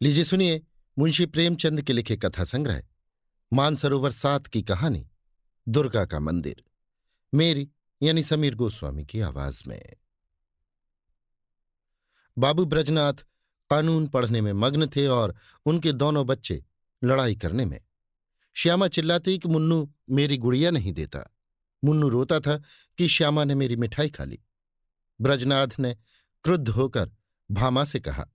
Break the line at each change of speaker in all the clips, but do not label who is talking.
लीजिए सुनिए मुंशी प्रेमचंद के लिखे कथा संग्रह मानसरोवर 7 की कहानी दुर्गा का मंदिर, मेरी यानी समीर गोस्वामी की आवाज में। बाबू ब्रजनाथ कानून पढ़ने में मग्न थे और उनके दोनों बच्चे लड़ाई करने में। श्यामा चिल्लाती कि मुन्नू मेरी गुड़िया नहीं देता। मुन्नू रोता था कि श्यामा ने मेरी मिठाई खा ली। ब्रजनाथ ने क्रुद्ध होकर भामा से कहा,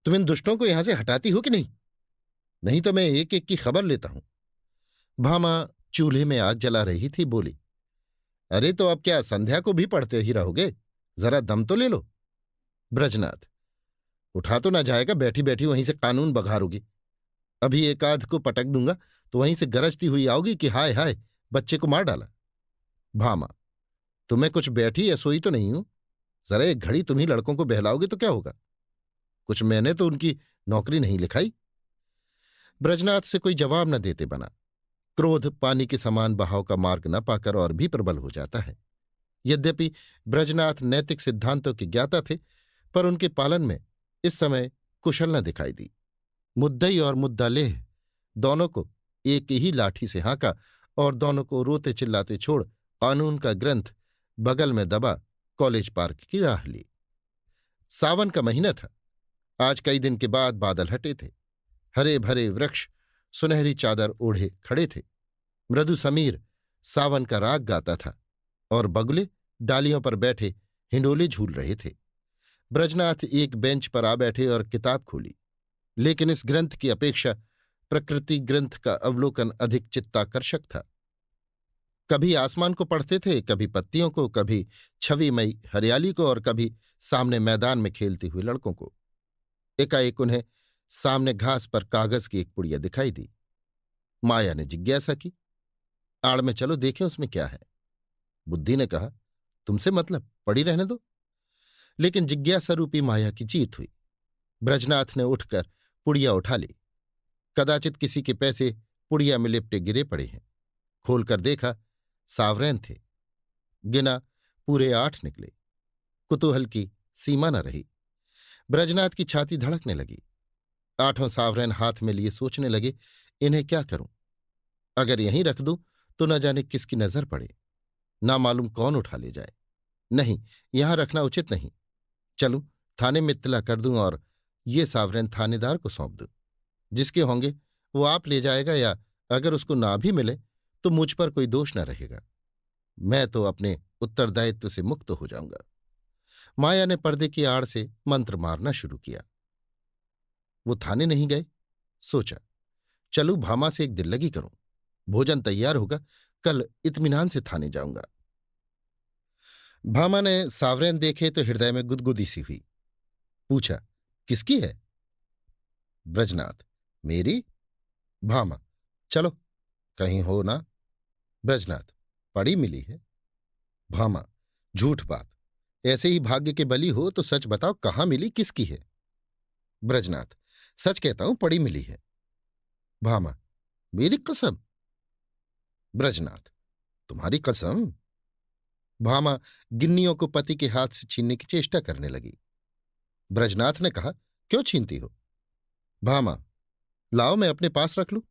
तुम इन दुष्टों को यहां से हटाती हो कि नहीं? नहीं तो मैं एक एक की खबर लेता हूं। भामा चूल्हे में आग जला रही थी, बोली, अरे तो अब क्या संध्या को भी पढ़ते ही रहोगे? जरा दम तो ले लो। ब्रजनाथ, उठा तो ना जाएगा, बैठी बैठी वहीं से कानून बघारोगी। अभी एक आध को पटक दूंगा तो वहीं से गरजती हुई आओगी कि हाय हाय बच्चे को मार डाला। भामा, तुम्हें कुछ बैठी या सोई तो नहीं हूं। जरा एक घड़ी तुम ही लड़कों को बहलाओगे तो क्या होगा? कुछ मैंने तो उनकी नौकरी नहीं लिखाई। ब्रजनाथ से कोई जवाब न देते बना। क्रोध पानी के समान बहाव का मार्ग न पाकर और भी प्रबल हो जाता है। यद्यपि ब्रजनाथ नैतिक सिद्धांतों के ज्ञाता थे, पर उनके पालन में इस समय कुशल न दिखाई दी। मुद्दई और मुद्दालेह दोनों को एक ही लाठी से हाँका और दोनों को रोते चिल्लाते छोड़ कानून का ग्रंथ बगल में दबा कॉलेज पार्क की राह ली। सावन का महीना था। आज कई दिन के बाद बादल हटे थे। हरे भरे वृक्ष सुनहरी चादर ओढ़े खड़े थे। मृदु समीर सावन का राग गाता था और बगुले डालियों पर बैठे हिंडोले झूल रहे थे। ब्रजनाथ एक बेंच पर आ बैठे और किताब खोली, लेकिन इस ग्रंथ की अपेक्षा प्रकृति ग्रंथ का अवलोकन अधिक चित्ताकर्षक था। कभी आसमान को पढ़ते थे, कभी पत्तियों को, कभी छविमयी हरियाली को और कभी सामने मैदान में खेलते हुए लड़कों को। एकाएक उन्हें सामने घास पर कागज की एक पुड़िया दिखाई दी। माया ने जिज्ञासा की, आड़ में चलो देखें उसमें क्या है। बुद्धि ने कहा, तुमसे मतलब, पड़ी रहने दो। लेकिन जिज्ञासा रूपी माया की जीत हुई। ब्रजनाथ ने उठकर पुड़िया उठा ली। कदाचित किसी के पैसे पुड़िया में लिपटे गिरे पड़े हैं। खोलकर देखा, सावरैन थे। गिना, पूरे 8 निकले। कुतूहल की सीमा न रही। ब्रजनाथ की छाती धड़कने लगी। 8 सावरैन हाथ में लिए सोचने लगे, इन्हें क्या करूं? अगर यहीं रख दूं तो न जाने किसकी नजर पड़े, ना मालूम कौन उठा ले जाए। नहीं, यहां रखना उचित नहीं। चलूं थाने में इत्तला कर दूं और ये सावरैन थानेदार को सौंप दूं। जिसके होंगे वो आप ले जाएगा, या अगर उसको ना भी मिले तो मुझ पर कोई दोष न रहेगा। मैं तो अपने उत्तरदायित्व से मुक्त हो जाऊंगा। माया ने पर्दे की आड़ से मंत्र मारना शुरू किया। वो थाने नहीं गए। सोचा, चलू भामा से एक दिल्लगी करूं। भोजन तैयार होगा, कल इत्मीनान से थाने जाऊंगा। भामा ने सावरैन देखे तो हृदय में गुदगुदी सी हुई। पूछा, किसकी है? ब्रजनाथ, मेरी। भामा, चलो, कहीं हो ना। ब्रजनाथ, पड़ी मिली है। भामा, झूठ बात। ऐसे ही भाग्य के बली हो तो सच बताओ, कहाँ मिली, किसकी है? ब्रजनाथ, सच कहता हूं, पड़ी मिली है। भामा, मेरी कसम? ब्रजनाथ, तुम्हारी कसम? भामा गिन्नियों को पति के हाथ से छीनने की चेष्टा करने लगी। ब्रजनाथ ने कहा, क्यों छीनती हो? भामा, लाओ मैं अपने पास रख लूं।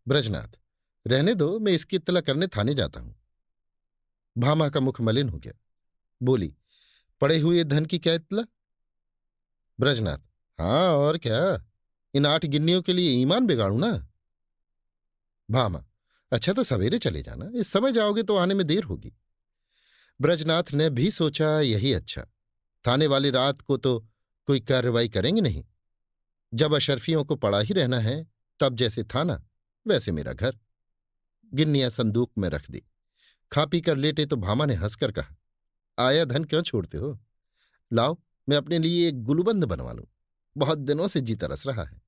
ब्रजनाथ, रहने दो, मैं इसकी इत्तला करने थाने जाता हूं। भामा का मुख मलिन हो गया। बोली, पड़े हुए धन की क्या इत्तला? ब्रजनाथ, हाँ और क्या, इन 8 गिन्नियों के लिए ईमान बिगाड़ू ना। भामा, अच्छा तो सवेरे चले जाना, इस समय जाओगे तो आने में देर होगी। ब्रजनाथ ने भी सोचा, यही अच्छा। थाने वाली रात को तो कोई कार्रवाई करेंगे नहीं। जब अशर्फियों को पड़ा ही रहना है, तब जैसे थाना वैसे मेरा घर। गिन्नियां संदूक में रख दी। खा पी कर लेटे तो भामा ने हंसकर कहा, आया धन क्यों छोड़ते हो? लाओ मैं अपने लिए एक गुलूबंद बनवा लूं, बहुत दिनों से जी तरस रहा है।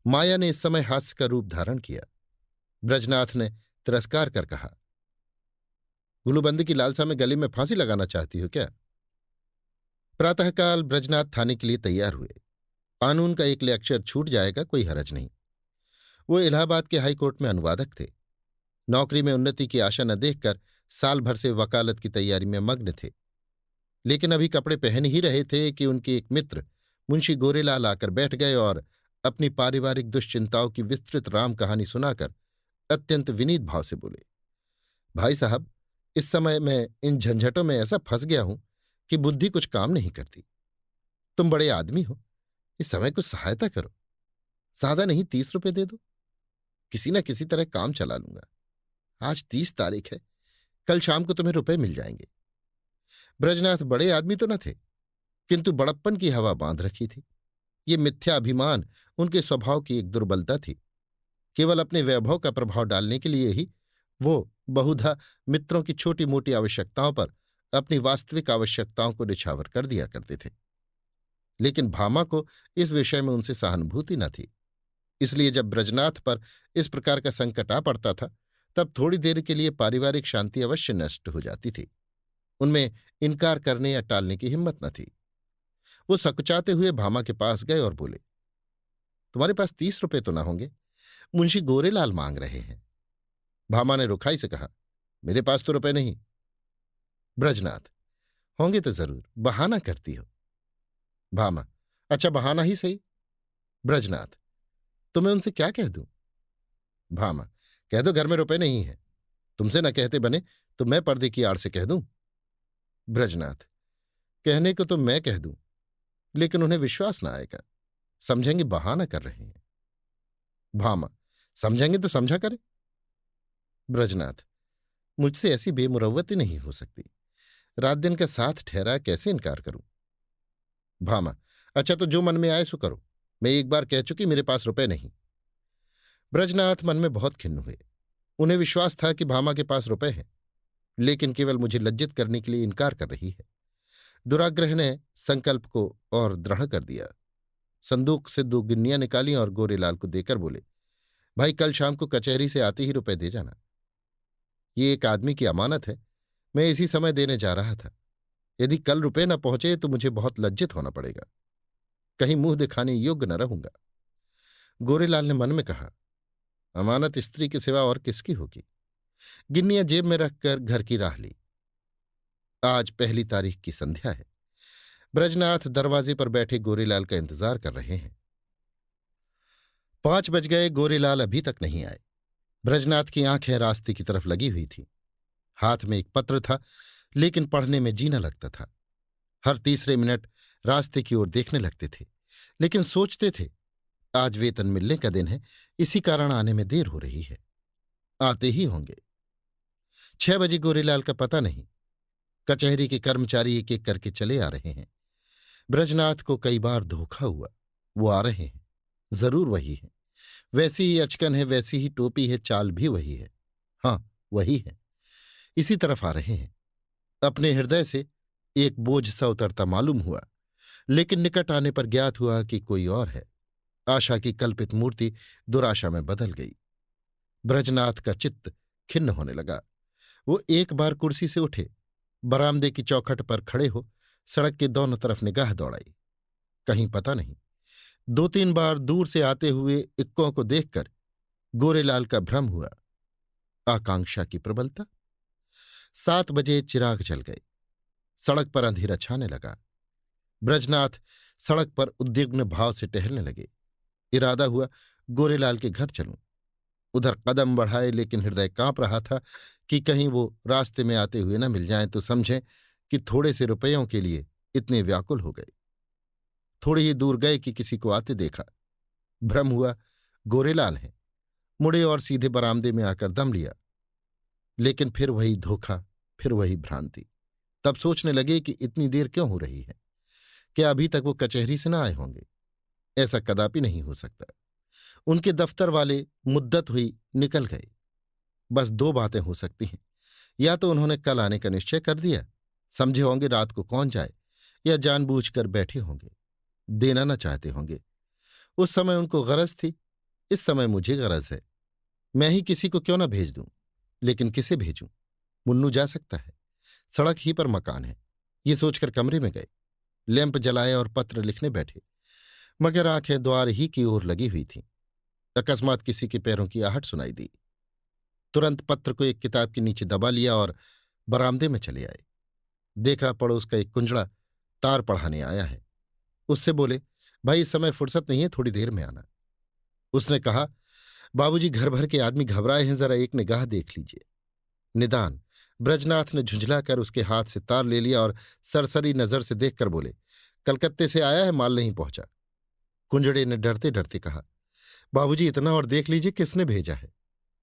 माया ने इस समय हास्य का रूप धारण किया। ब्रजनाथ ने तिरस्कार कर कहा, गुलूबंद की लालसा में गले में फांसी लगाना चाहती हो क्या? प्रातःकाल ब्रजनाथ थाने के लिए तैयार हुए। कानून का एक लेक्चर छूट जाएगा, कोई हरज नहीं। वो इलाहाबाद के हाईकोर्ट में अनुवादक थे। नौकरी में उन्नति की आशा न देखकर साल भर से वकालत की तैयारी में मग्न थे। लेकिन अभी कपड़े पहन ही रहे थे कि उनके एक मित्र मुंशी गोरेलाल आकर बैठ गए और अपनी पारिवारिक दुश्चिंताओं की विस्तृत राम कहानी सुनाकर अत्यंत विनीत भाव से बोले, भाई साहब, इस समय मैं इन झंझटों में ऐसा फंस गया हूं कि बुद्धि कुछ काम नहीं करती। तुम बड़े आदमी हो, इस समय कुछ सहायता करो। ज्यादा नहीं, 30 रुपए दे दो, किसी न किसी तरह काम चला लूंगा। आज 30 तारीख है, कल शाम को तुम्हें रुपए मिल जाएंगे। ब्रजनाथ बड़े आदमी तो न थे, किंतु बड़प्पन की हवा बांध रखी थी। ये मिथ्या अभिमान उनके स्वभाव की एक दुर्बलता थी। केवल अपने वैभव का प्रभाव डालने के लिए ही वो बहुधा मित्रों की छोटी मोटी आवश्यकताओं पर अपनी वास्तविक आवश्यकताओं को निछावर कर दिया करते थे। लेकिन भामा को इस विषय में उनसे सहानुभूति न थी। इसलिए जब ब्रजनाथ पर इस प्रकार का संकट आ पड़ता था, तब थोड़ी देर के लिए पारिवारिक शांति अवश्य नष्ट हो जाती थी। उनमें इनकार करने या टालने की हिम्मत न थी। वो सकुचाते हुए भामा के पास गए और बोले, तुम्हारे पास 30 रुपए तो ना होंगे? मुंशी गोरेलाल मांग रहे हैं। भामा ने रुखाई से कहा, मेरे पास तो रुपए नहीं। ब्रजनाथ, होंगे तो जरूर, बहाना करती हो। भामा, अच्छा बहाना ही सही। ब्रजनाथ, तो मैं उनसे क्या कह दूं? भामा, कह दो घर में रुपए नहीं है। तुमसे न कहते बने तो मैं पर्दे की आड़ से कह दूं। ब्रजनाथ, कहने को तो मैं कह दूं, लेकिन उन्हें विश्वास न आएगा, समझेंगे बहाना कर रहे हैं। भामा, समझेंगे तो समझा करें। ब्रजनाथ, मुझसे ऐसी बेमुरव्वती नहीं हो सकती। रात दिन का साथ ठहरा, कैसे इनकार करूं? भामा, अच्छा तो जो मन में आए सो करो। मैं एक बार कह चुकी मेरे पास रुपए नहीं। ब्रजनाथ मन में बहुत खिन्न हुए। उन्हें विश्वास था कि भामा के पास रुपए हैं, लेकिन केवल मुझे लज्जित करने के लिए इनकार कर रही है। दुराग्रह ने संकल्प को और दृढ़ कर दिया। संदूक से 2 गिन्नियां निकाली और गोरेलाल को देकर बोले, भाई कल शाम को कचहरी से आते ही रुपए दे जाना। ये एक आदमी की अमानत है, मैं इसी समय देने जा रहा था। यदि कल रुपए न पहुंचे तो मुझे बहुत लज्जित होना पड़ेगा, कहीं मुंह दिखाने योग्य न रहूंगा। गोरेलाल ने मन में कहा, अमानत स्त्री के सिवा और किसकी होगी। गिन्नियां जेब में रखकर घर की राह ली। आज 1 तारीख की संध्या है। ब्रजनाथ दरवाजे पर बैठे गोरेलाल का इंतजार कर रहे हैं। 5 बज गए, गोरेलाल अभी तक नहीं आए। ब्रजनाथ की आंखें रास्ते की तरफ लगी हुई थीं। हाथ में एक पत्र था, लेकिन पढ़ने में जी न लगता था। हर तीसरे मिनट रास्ते की ओर देखने लगते थे, लेकिन सोचते थे, आज वेतन मिलने का दिन है, इसी कारण आने में देर हो रही है, आते ही होंगे। 6 बजे गोरेलाल का पता नहीं। कचहरी के कर्मचारी एक एक करके चले आ रहे हैं। ब्रजनाथ को कई बार धोखा हुआ। वो आ रहे हैं, जरूर वही है। वैसी ही अचकन है, वैसी ही टोपी है, चाल भी वही है। हाँ, वही है, इसी तरफ आ रहे हैं। अपने हृदय से एक बोझ सा उतरता मालूम हुआ, लेकिन निकट आने पर ज्ञात हुआ कि कोई और है। आशा की कल्पित मूर्ति दुराशा में बदल गई। ब्रजनाथ का चित्त खिन्न होने लगा। वो एक बार कुर्सी से उठे, बरामदे की चौखट पर खड़े हो सड़क के दोनों तरफ निगाह दौड़ाई। कहीं पता नहीं। 2-3 बार दूर से आते हुए इक्कों को देखकर गोरेलाल का भ्रम हुआ। आकांक्षा की प्रबलता। 7 बजे चिराग जल गए। सड़क पर अंधेरा छाने लगा। ब्रजनाथ सड़क पर उद्विग्न भाव से टहलने लगे। इरादा हुआ गोरेलाल के घर चलूं। उधर कदम बढ़ाए, लेकिन हृदय कांप रहा था कि कहीं वो रास्ते में आते हुए न मिल जाएं तो समझें कि थोड़े से रुपयों के लिए इतने व्याकुल हो गए। थोड़ी ही दूर गए कि किसी को आते देखा। भ्रम हुआ गोरेलाल हैं। मुड़े और सीधे बरामदे में आकर दम लिया। लेकिन फिर वही धोखा, फिर वही भ्रांति। तब सोचने लगे कि इतनी देर क्यों हो रही है। क्या अभी तक वो कचहरी से न आए होंगे? ऐसा कदापि नहीं हो सकता। उनके दफ्तर वाले मुद्दत हुई निकल गए। बस 2 बातें हो सकती हैं। या तो उन्होंने कल आने का निश्चय कर दिया, समझे होंगे रात को कौन जाए, या जानबूझकर बैठे होंगे, देना न चाहते होंगे। उस समय उनको गरज थी, इस समय मुझे गरज है। मैं ही किसी को क्यों न भेज दूं, लेकिन किसे भेजूं? मुन्नू जा सकता है, सड़क ही पर मकान है। ये सोचकर कमरे में गए, लैंप जलाए और पत्र लिखने बैठे, मगर आंखें द्वार ही की ओर लगी हुई थीं। अकस्मात किसी के पैरों की आहट सुनाई दी। तुरंत पत्र को एक किताब के नीचे दबा लिया और बरामदे में चले आए। देखा पड़ोस का एक कुंजड़ा तार पढ़ाने आया है। उससे बोले, भाई इस समय फुर्सत नहीं है, थोड़ी देर में आना। उसने कहा, बाबूजी घर भर के आदमी घबराए हैं, जरा एक निगाह देख लीजिए। निदान ब्रजनाथ ने झुंझलाकर उसके हाथ से तार ले लिया और सरसरी नजर से देखकर बोले, कलकत्ते से आया है, माल नहीं पहुंचा। कुंजड़े ने डरते डरते कहा, बाबूजी इतना और देख लीजिए किसने भेजा है।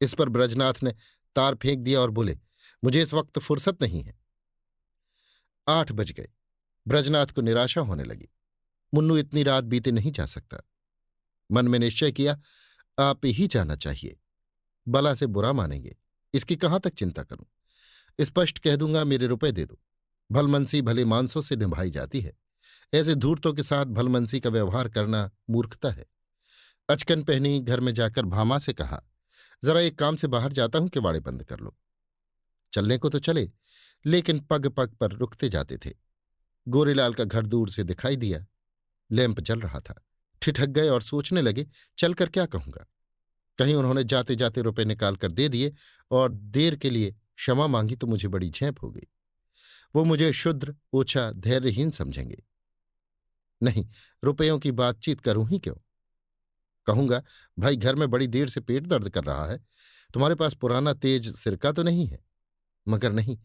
इस पर ब्रजनाथ ने तार फेंक दिया और बोले, मुझे इस वक्त फुर्सत नहीं है। 8 बज गए। ब्रजनाथ को निराशा होने लगी। मुन्नू इतनी रात बीते नहीं जा सकता। मन में निश्चय किया, आप ही जाना चाहिए। बला से बुरा मानेंगे, इसकी कहाँ तक चिंता करूं। स्पष्ट कह दूंगा, मेरे रुपए दे दो। भलमनसी भले मानसों से निभाई जाती है, ऐसे धूर्तों के साथ भलमनसी का व्यवहार करना मूर्खता है। अचकन पहनी घर में जाकर भामा से कहा, जरा एक काम से बाहर जाता हूं, किवाड़े बंद कर लो। चलने को तो चले, लेकिन पग पग पर रुकते जाते थे। गोरेलाल का घर दूर से दिखाई दिया। लैंप जल रहा था। ठिठक गए और सोचने लगे, चलकर क्या कहूंगा। कहीं उन्होंने जाते जाते रुपए निकाल कर दे दिए और देर के लिए क्षमा मांगी तो मुझे बड़ी झेप हो गई। वो मुझे क्षुद्र, ओछा, धैर्यहीन समझेंगे। नहीं, रुपयों की बातचीत करूं ही क्यों। कहूंगा, भाई घर में बड़ी देर से पेट दर्द कर रहा है, तुम्हारे पास पुराना तेज सिरका तो नहीं है। मगर नहीं,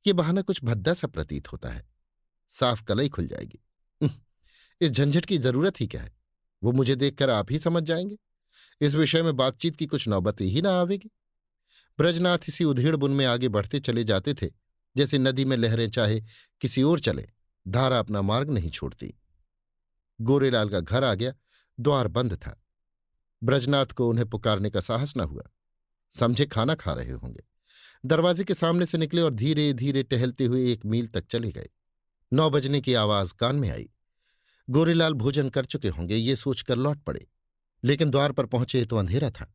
ये बहाना कुछ भद्दा सा प्रतीत होता है। साफ कलई खुल जाएगी। इस झंझट की जरूरत ही क्या है। वो मुझे देखकर आप ही समझ जाएंगे। इस विषय में बातचीत की कुछ नौबत ही ना आवेगी। ब्रजनाथ इसी उधेड़ बुन में आगे बढ़ते चले जाते थे, जैसे नदी में लहरें चाहे किसी ओर चले, धारा अपना मार्ग नहीं छोड़ती। गोरेलाल का घर आ गया। द्वार बंद था। ब्रजनाथ को उन्हें पुकारने का साहस न हुआ। समझे खाना खा रहे होंगे। दरवाजे के सामने से निकले और धीरे धीरे टहलते हुए 1 मील तक चले गए। 9 बजने की आवाज कान में आई। गोरेलाल भोजन कर चुके होंगे, ये सोचकर लौट पड़े। लेकिन द्वार पर पहुंचे तो अंधेरा था।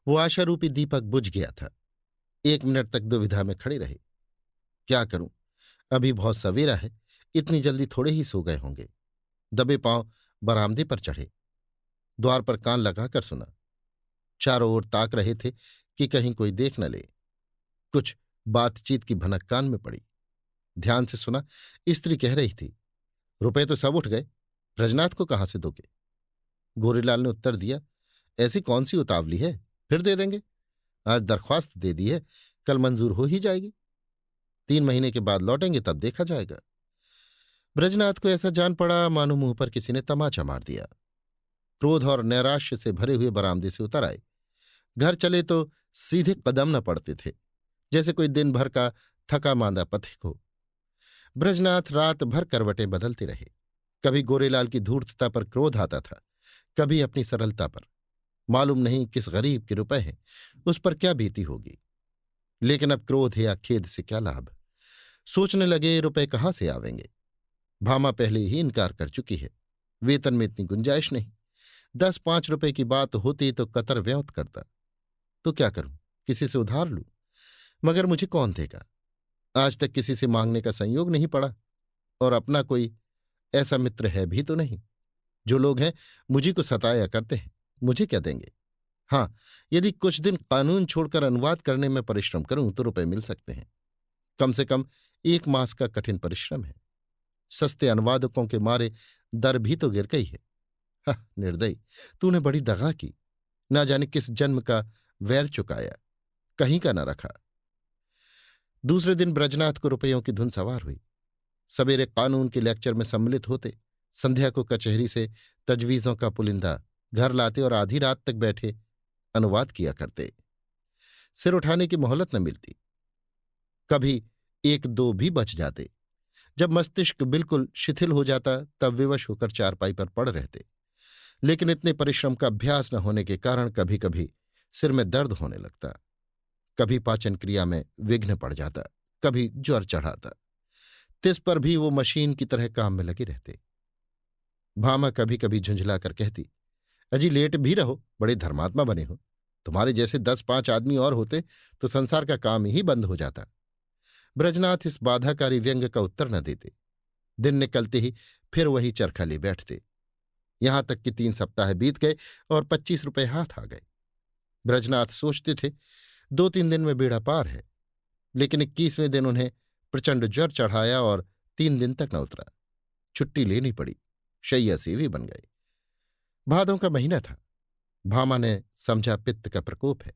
वो आशारूपी दीपक बुझ गया था। 1 मिनट तक दुविधा में खड़े रहे। क्या करूं, अभी बहुत सवेरा है, इतनी जल्दी थोड़े ही सो गए होंगे। दबे पांव बरामदे पर चढ़े। द्वार पर कान लगाकर सुना। चारों ओर ताक रहे थे कि कहीं कोई देख न ले। कुछ बातचीत की भनक कान में पड़ी। ध्यान से सुना। स्त्री कह रही थी, रुपए तो सब उठ गए, ब्रजनाथ को कहां से दोगे। गोरीलाल ने उत्तर दिया, ऐसी कौन सी उतावली है, फिर दे देंगे। आज दरख्वास्त दे दी है, कल मंजूर हो ही जाएगी। 3 महीने के बाद लौटेंगे, तब देखा जाएगा। ब्रजनाथ को ऐसा जान पड़ा मानो मुंह पर किसी ने तमाचा मार दिया। क्रोध और नैराश्य से भरे हुए बरामदे से उतर आए। घर चले तो सीधे कदम न पड़ते थे, जैसे कोई दिन भर का थका मांदा पथिक हो। ब्रजनाथ रात भर करवटें बदलते रहे। कभी गोरेलाल की धूर्तता पर क्रोध आता था, कभी अपनी सरलता पर। मालूम नहीं किस गरीब के रुपए हैं, उस पर क्या बीती होगी। लेकिन अब क्रोध या खेद से क्या लाभ। सोचने लगे, रुपए कहाँ से आवेंगे। भामा पहले ही इनकार कर चुकी है। वेतन में इतनी गुंजाइश नहीं। 10-5 रुपए की बात होती तो कतर व्योत करता। तो क्या करूं, किसी से उधार लूं। मगर मुझे कौन देगा। आज तक किसी से मांगने का संयोग नहीं पड़ा, और अपना कोई ऐसा मित्र है भी तो नहीं। जो लोग हैं मुझी को सताया करते हैं, मुझे क्या देंगे। हाँ, यदि कुछ दिन कानून छोड़कर अनुवाद करने में परिश्रम करूं तो रुपए मिल सकते हैं। कम से कम 1 मास का कठिन परिश्रम है। सस्ते अनुवादकों के मारे दर भी तो गिर गई है। हाँ, निर्दयी, तूने बड़ी दगा की। ना जाने किस जन्म का वैर चुकाया, कहीं का न रखा। दूसरे दिन ब्रजनाथ को रुपयों की धुन सवार हुई। सवेरे कानून के लेक्चर में सम्मिलित होते, संध्या को कचहरी से तजवीजों का पुलिंदा घर लाते और आधी रात तक बैठे अनुवाद किया करते। सिर उठाने की मोहलत न मिलती। कभी 1-2 भी बच जाते। जब मस्तिष्क बिल्कुल शिथिल हो जाता तब विवश होकर चारपाई पर पड़ रहते। लेकिन इतने परिश्रम का अभ्यास न होने के कारण कभी कभी सिर में दर्द होने लगता, कभी पाचन क्रिया में विघ्न पड़ जाता, कभी ज्वर चढ़ाता। तिस पर भी वो मशीन की तरह काम में लगे रहते। भामा कभी कभी झुंझलाकर कहती, अजी लेट भी रहो, बड़े धर्मात्मा बने हो। तुम्हारे जैसे 10-5 आदमी और होते तो संसार का काम ही बंद हो जाता। ब्रजनाथ इस बाधाकारी व्यंग का उत्तर न देते। दिन निकलते ही फिर वही चरखा ले बैठते। यहां तक कि 3 सप्ताह बीत गए और 25 रुपए हाथ आ गए। ब्रजनाथ सोचते थे 2-3 दिन में बेड़ा पार है, लेकिन 21वें दिन उन्हें प्रचंड ज्वर चढ़ाया और 3 दिन तक न उतरा। छुट्टी लेनी पड़ी। शैय्या सेवी बन गए। भादों का महीना था। भामा ने समझा पित्त का प्रकोप है,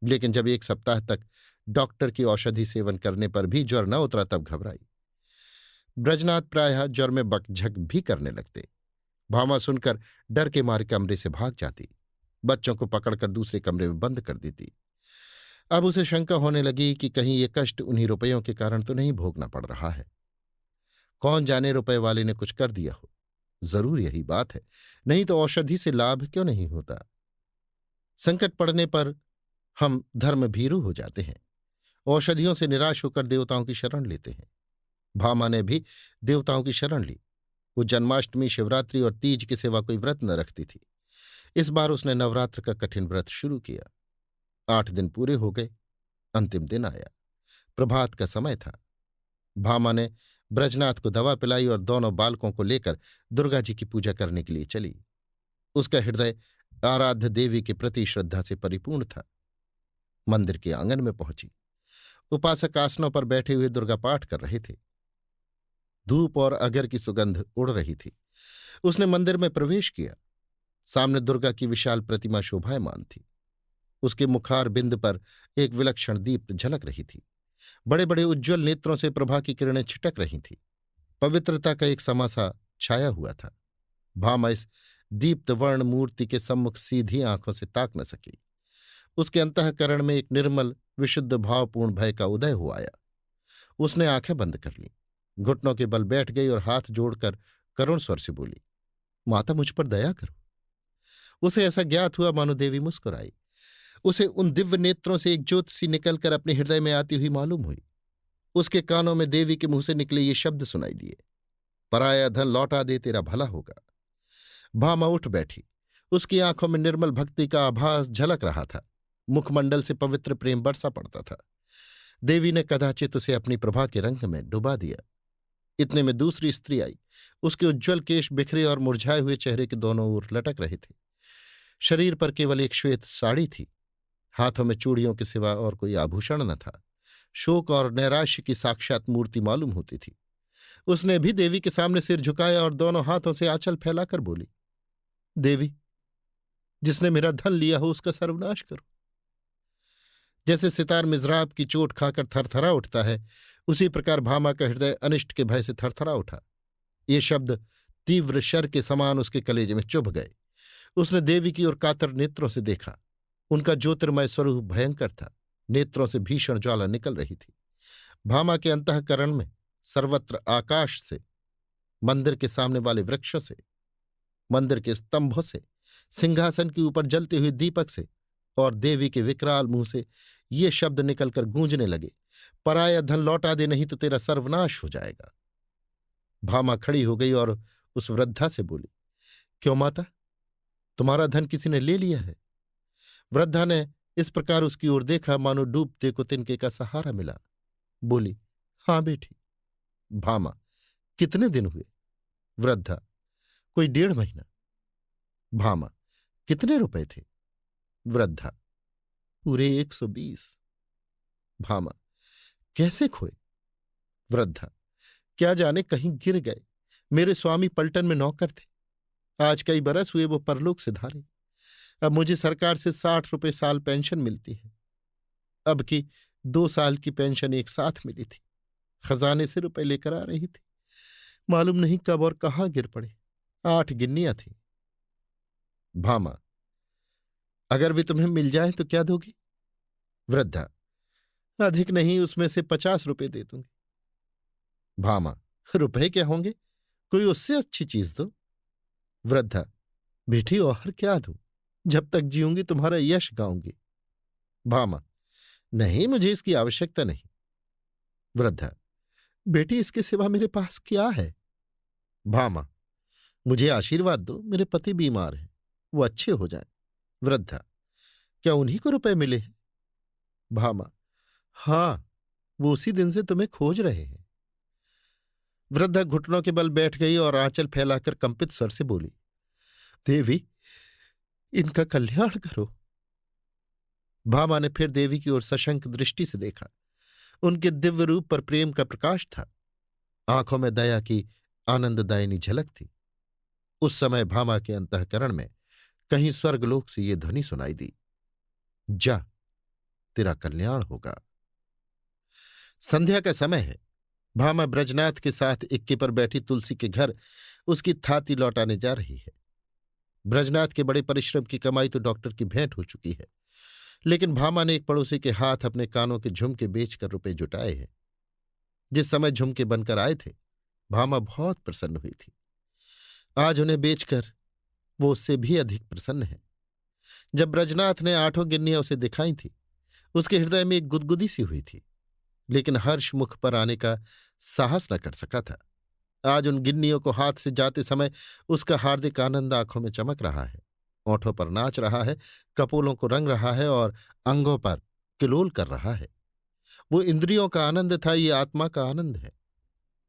लेकिन जब 1 सप्ताह तक डॉक्टर की औषधि सेवन करने पर भी ज्वर न उतरा तब घबराई। ब्रजनाथ प्रायः ज्वर में बकझक भी करने लगते। भामा सुनकर डर के मारे कमरे से भाग जाती, बच्चों को पकड़कर दूसरे कमरे में बंद कर देती। अब उसे शंका होने लगी कि कहीं ये कष्ट उन्हीं रुपयों के कारण तो नहीं भोगना पड़ रहा है। कौन जाने रुपए वाले ने कुछ कर दिया हो। जरूर यही बात है, नहीं तो औषधि से लाभ क्यों नहीं होता। संकट पड़ने पर हम धर्म भीरू हो जाते हैं, औषधियों से निराश होकर देवताओं की शरण लेते हैं। भामा ने भी देवताओं की शरण ली। वो जन्माष्टमी, शिवरात्रि और तीज के सिवा कोई व्रत न रखती थी। इस बार उसने नवरात्र का कठिन व्रत शुरू किया। 8 दिन पूरे हो गए। अंतिम दिन आया। प्रभात का समय था। भामा ने ब्रजनाथ को दवा पिलाई और दोनों बालकों को लेकर दुर्गा जी की पूजा करने के लिए चली। उसका हृदय आराध्य देवी के प्रति श्रद्धा से परिपूर्ण था। मंदिर के आंगन में पहुंची। उपासक आसनों पर बैठे हुए दुर्गा पाठ कर रहे थे। धूप और अगर की सुगंध उड़ रही थी। उसने मंदिर में प्रवेश किया। सामने दुर्गा की विशाल प्रतिमा शोभायमान थी। उसके मुखार बिंद पर एक विलक्षण दीप्त झलक रही थी। बड़े बड़े उज्ज्वल नेत्रों से प्रभा की किरणें छिटक रही थीं। पवित्रता का एक समासा छाया हुआ था। भामा इस दीप्त वर्ण मूर्ति के सम्मुख सीधी आंखों से ताक न सकी। उसके अंतःकरण में एक निर्मल विशुद्ध भावपूर्ण भय का उदय हो आया। उसने आंखें बंद कर लीं, घुटनों के बल बैठ गई और हाथ जोड़कर करुण स्वर से बोली, माता मुझ पर दया करो। उसे ऐसा ज्ञात हुआ मानो देवी मुस्कुराई। उसे उन दिव्य नेत्रों से एक ज्योत सी निकलकर अपने हृदय में आती हुई मालूम हुई। उसके कानों में देवी के मुंह से निकले ये शब्द सुनाई दिए, पराया धन लौटा दे, तेरा भला होगा। भामा उठ बैठी। उसकी आंखों में निर्मल भक्ति का आभास झलक रहा था। मुखमंडल से पवित्र प्रेम बरसा पड़ता था। देवी ने कदाचित उसे अपनी प्रभा के रंग में डुबा दिया। इतने में दूसरी स्त्री आई। उसके उज्ज्वल केश बिखरे और मुरझाए हुए चेहरे के दोनों ओर लटक रहे थे। शरीर पर केवल एक श्वेत साड़ी थी। हाथों में चूड़ियों के सिवा और कोई आभूषण न था। शोक और नैराश्य की साक्षात मूर्ति मालूम होती थी। उसने भी देवी के सामने सिर झुकाया और दोनों हाथों से आंचल फैलाकर बोली, देवी, जिसने मेरा धन लिया हो उसका सर्वनाश करो। जैसे सितार मिजराब की चोट खाकर थरथरा उठता है, उसी प्रकार भामा का हृदय अनिष्ट के भय से थरथरा उठा। ये शब्द तीव्र शर के समान उसके कलेजे में चुभ गए। उसने देवी की ओर कातर नेत्रों से देखा। उनका ज्योतिर्मय स्वरूप भयंकर था। नेत्रों से भीषण ज्वाला निकल रही थी। भामा के अंतःकरण में सर्वत्र आकाश से, मंदिर के सामने वाले वृक्षों से, मंदिर के स्तंभों से, सिंहासन के ऊपर जलते हुए दीपक से और देवी के विकराल मुंह से ये शब्द निकलकर गूंजने लगे, पराया धन लौटा दे, नहीं तो तेरा सर्वनाश हो जाएगा। भामा खड़ी हो गई और उस वृद्धा से बोली, क्यों माता, तुम्हारा धन किसी ने ले लिया है? वृद्धा ने इस प्रकार उसकी ओर देखा मानो डूबते को तिनके का सहारा मिला। बोली, हां बेटी। भामा, कितने दिन हुए? वृद्धा, कोई 1.5 महीना। भामा, कितने रुपए थे? वृद्धा, पूरे 120। भामा, कैसे खोए? वृद्धा, क्या जाने, कहीं गिर गए। मेरे स्वामी पलटन में नौकर थे। आज कई बरस हुए वो परलोक से धारे। अब मुझे सरकार से 60 रुपए साल पेंशन मिलती है। अब की 2 साल की पेंशन एक साथ मिली थी। खजाने से रुपए लेकर आ रही थी। मालूम नहीं कब और कहाँ गिर पड़े। 8 गिन्नियां थी। भामा, अगर वे तुम्हें मिल जाए तो क्या दोगी? वृद्धा, अधिक नहीं, उसमें से 50 रुपए दे दूंगी। भामा, रुपए क्या होंगे, कोई उससे अच्छी चीज दो। वृद्धा, बेटी और क्या दूं? जब तक जीऊंगी तुम्हारा यश गाऊंगी। भामा, नहीं, मुझे इसकी आवश्यकता नहीं। वृद्धा, बेटी, इसके सिवा मेरे पास क्या है? भामा, मुझे आशीर्वाद दो, मेरे पति बीमार हैं, वो अच्छे हो जाएं। वृद्धा, क्या उन्हीं को रुपए मिले हैं? भामा, हां, वो उसी दिन से तुम्हें खोज रहे हैं। वृद्धा घुटनों के बल बैठ गई और आंचल फैलाकर कंपित स्वर से बोली, देवी, इनका कल्याण करो। भामा ने फिर देवी की ओर सशंक दृष्टि से देखा। उनके दिव्य रूप पर प्रेम का प्रकाश था। आंखों में दया की आनंददायिनी झलक थी। उस समय भामा के अंतःकरण में कहीं स्वर्गलोक से ये ध्वनि सुनाई दी, जा, तेरा कल्याण होगा। संध्या का समय है। भामा ब्रजनाथ के साथ इक्के पर बैठी तुलसी के घर उसकी थाती लौटाने जा रही है। ब्रजनाथ के बड़े परिश्रम की कमाई तो डॉक्टर की भेंट हो चुकी है, लेकिन भामा ने एक पड़ोसी के हाथ अपने कानों के झुमके बेचकर रुपए जुटाए हैं। जिस समय झुमके बनकर आए थे, भामा बहुत प्रसन्न हुई थी। आज उन्हें बेचकर वो उससे भी अधिक प्रसन्न है। जब ब्रजनाथ ने 8 गिन्नियां उसे दिखाई थी, उसके हृदय में एक गुदगुदी सी हुई थी, लेकिन हर्ष मुख पर आने का साहस न कर सका था। आज उन गिन्नियों को हाथ से जाते समय उसका हार्दिक आनंद आंखों में चमक रहा है, ओंठों पर नाच रहा है, कपोलों को रंग रहा है और अंगों पर किलोल कर रहा है। वो इंद्रियों का आनंद था, ये आत्मा का आनंद है।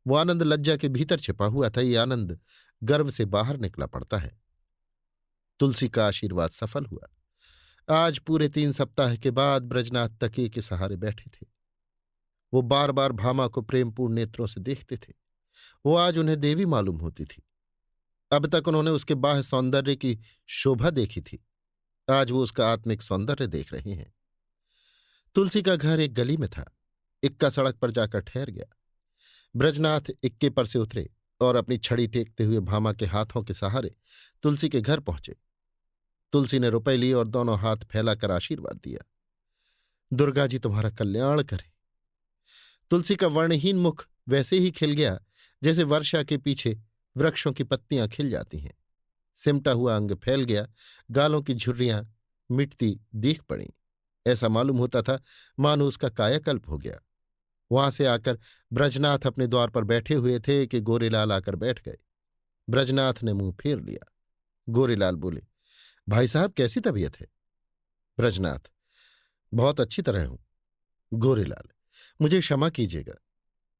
वो आनंद लज्जा के भीतर छिपा हुआ था, ये आनंद गर्व से बाहर निकला पड़ता है। तुलसी का आशीर्वाद सफल हुआ। आज पूरे 3 सप्ताह के बाद ब्रजनाथ तकिए के सहारे बैठे थे। वो बार बार भामा को प्रेमपूर्ण नेत्रों से देखते थे। वो आज उन्हें देवी मालूम होती थी। अब तक उन्होंने उसके बाह्य सौंदर्य की शोभा देखी थी, आज वो उसका आत्मिक सौंदर्य देख रहे हैं। तुलसी का घर एक गली में था। इक्का सड़क पर जाकर ठहर गया। ब्रजनाथ इक्के पर से उतरे और अपनी छड़ी टेकते हुए भामा के हाथों के सहारे तुलसी के घर पहुंचे। तुलसी ने रुपए लिए और दोनों हाथ फैलाकर आशीर्वाद दिया, दुर्गा जी तुम्हारा कल्याण करे। तुलसी का वर्णहीन मुख वैसे ही खिल गया जैसे वर्षा के पीछे वृक्षों की पत्तियां खिल जाती हैं। सिमटा हुआ अंग फैल गया, गालों की झुर्रियां मिटती दीख पड़ीं। ऐसा मालूम होता था मानो उसका कायाकल्प हो गया। वहां से आकर ब्रजनाथ अपने द्वार पर बैठे हुए थे कि गोरेलाल आकर बैठ गए। ब्रजनाथ ने मुंह फेर लिया। गोरेलाल बोले, भाई साहब कैसी तबीयत है? ब्रजनाथ, बहुत अच्छी तरह हूं। गोरेलाल, मुझे क्षमा कीजिएगा,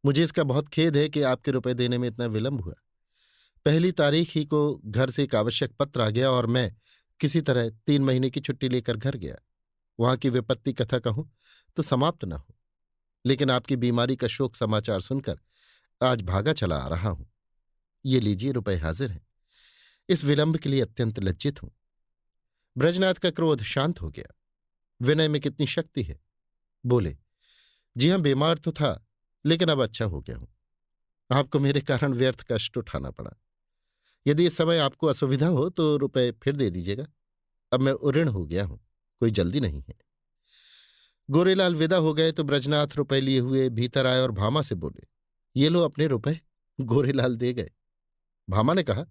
मुझे इसका बहुत खेद है कि आपके रुपए देने में इतना विलंब हुआ। 1 तारीख ही को घर से एक आवश्यक पत्र आ गया और मैं किसी तरह 3 महीने की छुट्टी लेकर घर गया। वहां की विपत्ति कथा कहूं तो समाप्त न हो, लेकिन आपकी बीमारी का शोक समाचार सुनकर आज भागा चला आ रहा हूं। ये लीजिए, रुपए हाजिर हैं। इस विलंब के लिए अत्यंत लज्जित हूं। ब्रजनाथ का क्रोध शांत हो गया। विनय में कितनी शक्ति है। बोले, जी हां, बीमार तो था, लेकिन अब अच्छा हो गया हूं। आपको मेरे कारण व्यर्थ कष्ट उठाना पड़ा। यदि इस समय आपको असुविधा हो तो रुपए फिर दे दीजिएगा। अब मैं उऋण हो गया हूं, कोई जल्दी नहीं है। गोरेलाल विदा हो गए तो ब्रजनाथ रुपए लिए हुए भीतर आए और भामा से बोले, ये लो अपने रुपए। गोरेलाल दे गए। भामा ने कहा,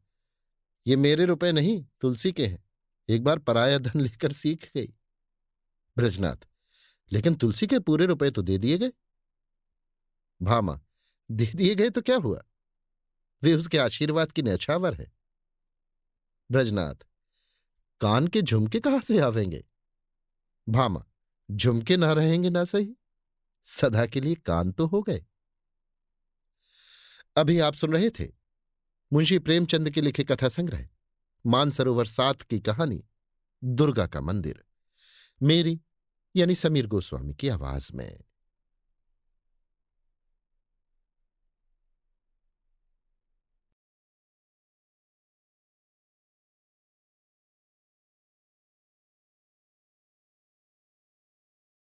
ये मेरे रुपए नहीं, तुलसी के हैं। एक बार पराया धन लेकर सीख गई। ब्रजनाथ, लेकिन तुलसी के पूरे रुपए तो दे दिए गए। भामा, दे दिए गए तो क्या हुआ, वे उसके आशीर्वाद की न्यौछावर है। ब्रजनाथ, कान के झुमके कहां से आवेंगे? भामा, झुमके ना रहेंगे ना सही, सदा के लिए कान तो हो गए। अभी आप सुन रहे थे मुंशी प्रेमचंद के लिखे कथा संग्रह मानसरोवर 7 की कहानी दुर्गा का मंदिर, मेरी यानी समीर गोस्वामी की आवाज में।